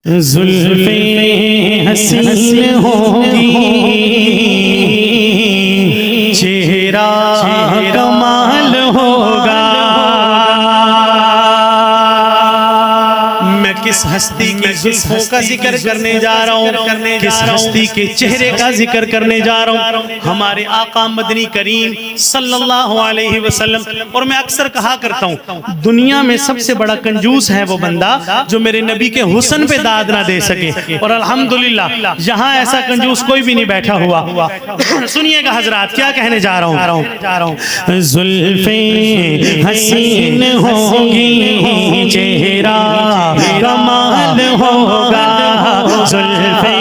जुल्फे हसीन होगी, चेहरा कमाल होगा। मैं किस हस्ती की जुल्फों का जिक्र करने जा रहा हूँ, किस हस्ती के चेहरे का जिक्र करने जा रहा हूँ। हमारे आका मदनी करीम सल्लल्लाहु अलैहि वसल्लम। और मैं अक्सर कहा करता हूँ, दुनिया में सबसे बड़ा कंजूस है वो बंदा जो मेरे नबी के हुस्न पे दाद ना दे सके। और अल्हम्दुलिल्लाह यहाँ ऐसा कंजूस कोई भी नहीं बैठा हुआ। सुनिएगा हजरात, क्या कहने जा रहा हूँ। जुल्फे हसीन होगी, चेहरा कमाल होगा। जुल्फे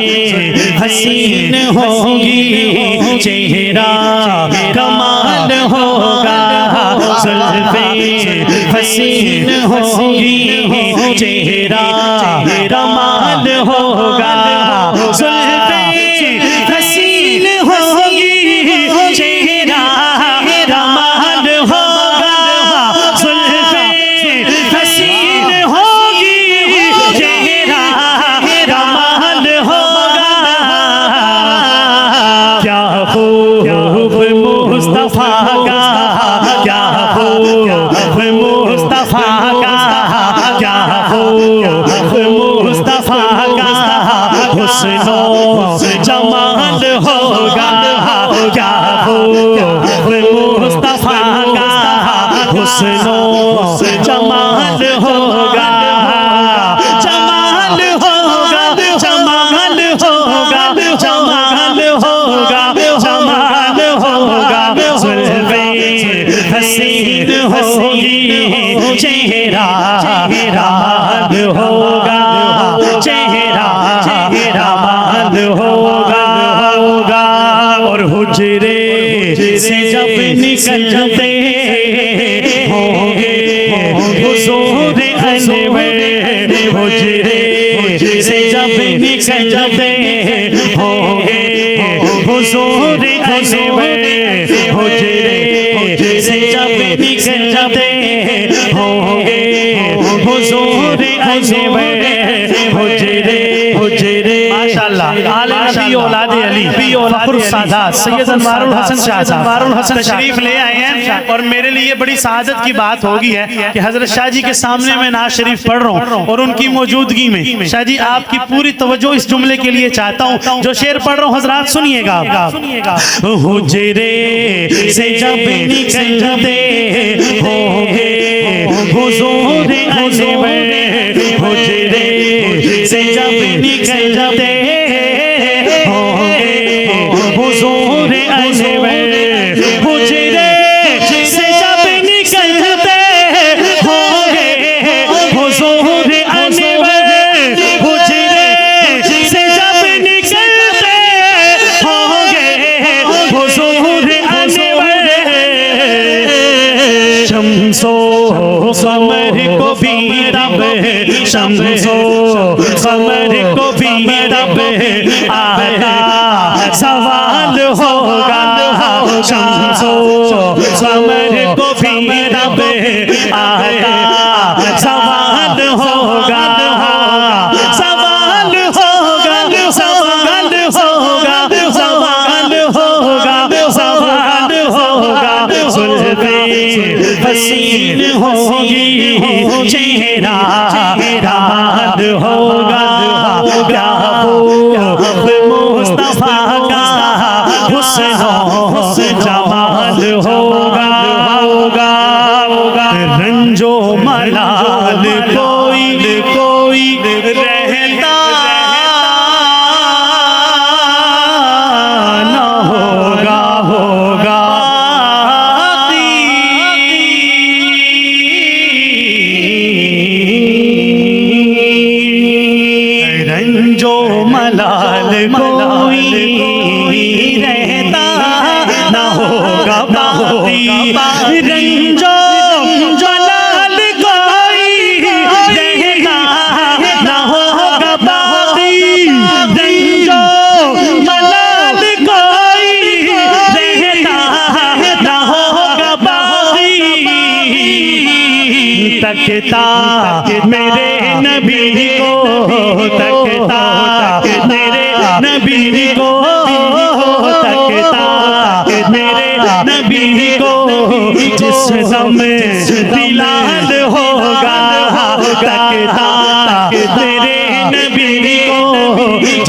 हसीन होगी, चेहरा कमाल होगा। जुल्फे हसीन होगी, चेहरा कमाल होगा। जुल्फे हसीन होगी, चेहरा कमाल होगा। जुल्फे हसीन होगी, चेहरा कमाल होगा। क्या खूब मुस्तफा का, क्या खूब मुस्तफा का, क्या खूब मुस्तफा का हुस्नो जमाल होगा। क्या खूब मुस्तफा का हुस्नो जमाल होगा। जमाल होगा, जमाल होगा, जमाल होगा, जमाल होगा। जुल्फे हसीन होगी, चेहरा कमाल होगा। चेहरा कमाल होगा। और हुजरे से जब निकलते होंगे हुजूर अनवर, हुजरे से जब निकलते होंगे हुजूर अनवर, हुजरे से जब निकलते होंगे हुजूर अनवर, हुजरे हुजरे। माशाअल्लाह, आले नबी औलादे अली फखरुल सादात सैयद अनवारुल हसन शाह साहब तशरीफ ले आए हैं। और मेरे लिए बड़ी सआदत की बात होगी है कि हजरत शाह जी के सामने मैं नाज शरीफ पढ़ रहा हूँ और उनकी मौजूदगी में शाह जी आपकी पूरी तवज्जो इस जुमले के लिए चाहता हूँ। जो शेर पढ़ रहा हूँ हजरात सुनिएगा। हुजरे से जब निकलते होंगे हुजूर अनवर, हुजरे से जब निकलते होंगे हुजूर अनवर, हुजरे से जब निकलते होंगे हुजूर अनवर, हुजरे से जब निकलते होंगे हुजूर अनवर। शम्सो कमर को भी रब, शम्सो कमर को भी रब आका सवाल होगा। शम्सो कमर को भी रब आका सवाल होगा। सवाल होगा, सवाल होगा, सवाल होगा, सवाल होगा। जुल्फे हसीन होगी, चेहरा कमाल होगा। क्या खूब मुस्तफा का हुस्नो जमाल होगा। रंजो मलाल कोई कोई रहता न होगा, होगा रंजो मलाल कोई रहता न होगा बाकी। रंजो मलाल कोई रहता न होगा बाकी। रंजो मलाल कोई रहता न होगा बाकी। तकता मेरे नबी को,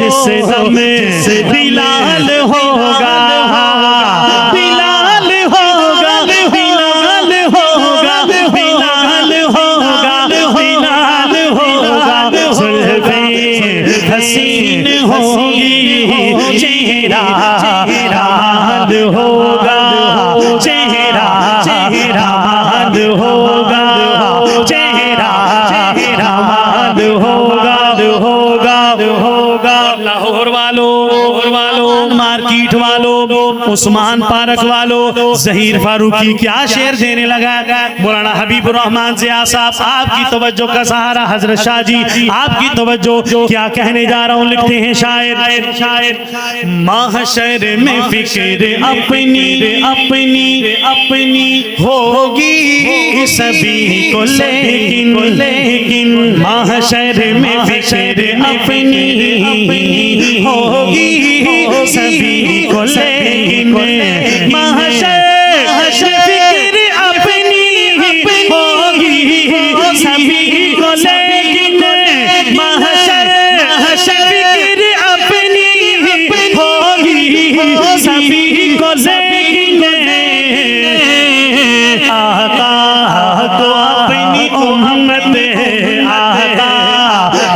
जिस दम बिलाल होगा, बिलाल होगा, बिलाल होगा, बिलाल होगा, बिलाल होगा, जुल्फे हसीन होगी, चेहरा राहत होगा, चेहरा राहत होगा, चेहरा राहत होगा। लाहौर वालों, मार्केट वालों, उस्मान पार्क वालों, ज़हीर फारूकी क्या शेर देने लगा। मौलाना हबीबुर रहमान ज़िया साहब, आपकी तवज्जो का सहारा हजरत शाह जी, आपकी तवज्जो, क्या कहने जा रहा हूँ। लिखते हैं शायर, महशर में फिक्र अपनी होगी सभी को, लेकिन महशर में फिक्र अपनी होगी सभी को, लेकिन महशर फिक्र अपनी होगी सभी को, लेकिन महशर फिक्र अपनी होगी सभी को, लेकिन आका तो अपनी उम्मत है, आका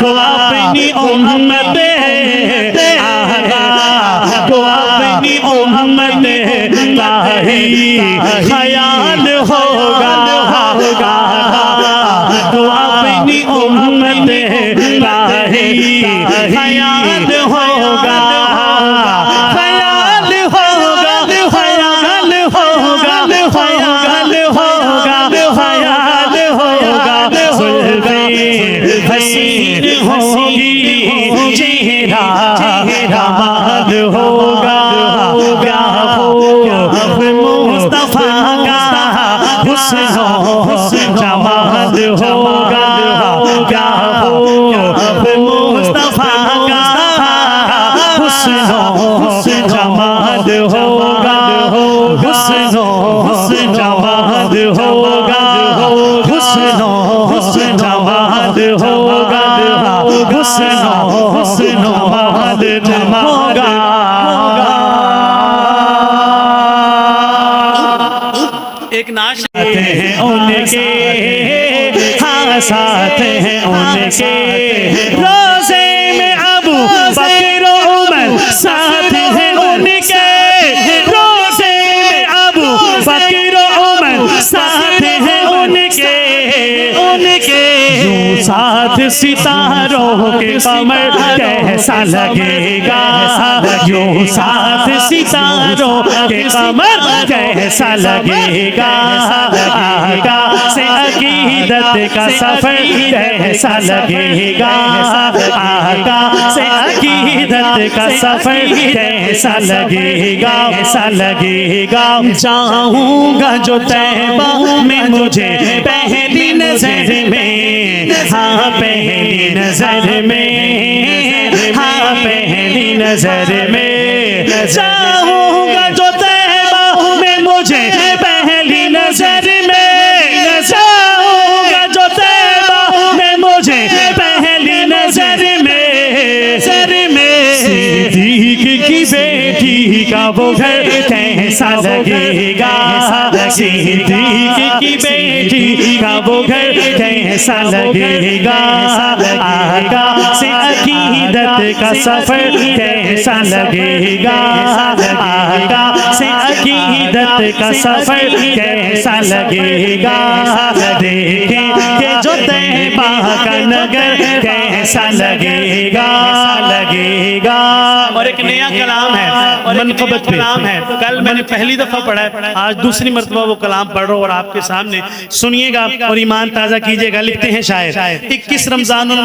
तो अपनी उम्मत है, आका तो अपनी उम्मत का ही ख्याल होगा, तो अपनी उम्मत का ही ख्याल होगा, ख्याल होगा, ख्याल होगा, ख्याल होगा, ख्याल होगा, जुल्फे हसीन होगी, चेहरा राहत होगा, क्या हो मुस्तफा का हुस्न जमाल होगा, क्या हो मुस्तफा का हुस्न जमाल होगा, हुस्न जमाल होगा, हुस्न जमाल होगा, हुस्न जमाल होगा। एक नाश हैं उनके, हाँ साथ हैं उनके, रोज़े में अबू बकर उमर साथ हैं उनके, रोज़े में अबू बकर उमर साथ हैं उनके, यूं साथ सितारों के कमर कैसा लगेगा, यूं साथ सितारों के कमर कैसा लगेगा, आका से अकीदत का सफर कैसा लगेगा, आका से अकीदत का सफर कैसा लगेगा, ऐसा लगेगा। चाहूँगा जो तैबा में मुझे पहली नजर में, हाँ पहली नजर में, हाँ पहली नजर में, चाहूँगा जो तैबा में मुझे पहली नजर में, चाहूँगा जो तैबा में मुझे पहली नजर में, सिद्दीक की बेटी का वो घर कैसा लगेगा, सिद्दीक की बेटी का वो घर कैसा लगेगा, आका से अकीदत का सफर कैसा लगेगा, आका से अकीदत का सफर कैसा लगेगा, देखें कि जो तैबा का नगर कैसा लगेगा, और एक नया कलाम है मनक़बत पे, कल मैंने पहली दफा पढ़ा है, आज दूसरी मर्तबा वो कलाम पढ़ रहा हूँ और आपके सामने सुनिएगा और ईमान ताज़ा कीजिएगा। लिखते हैं शायर 21 रमज़ानुल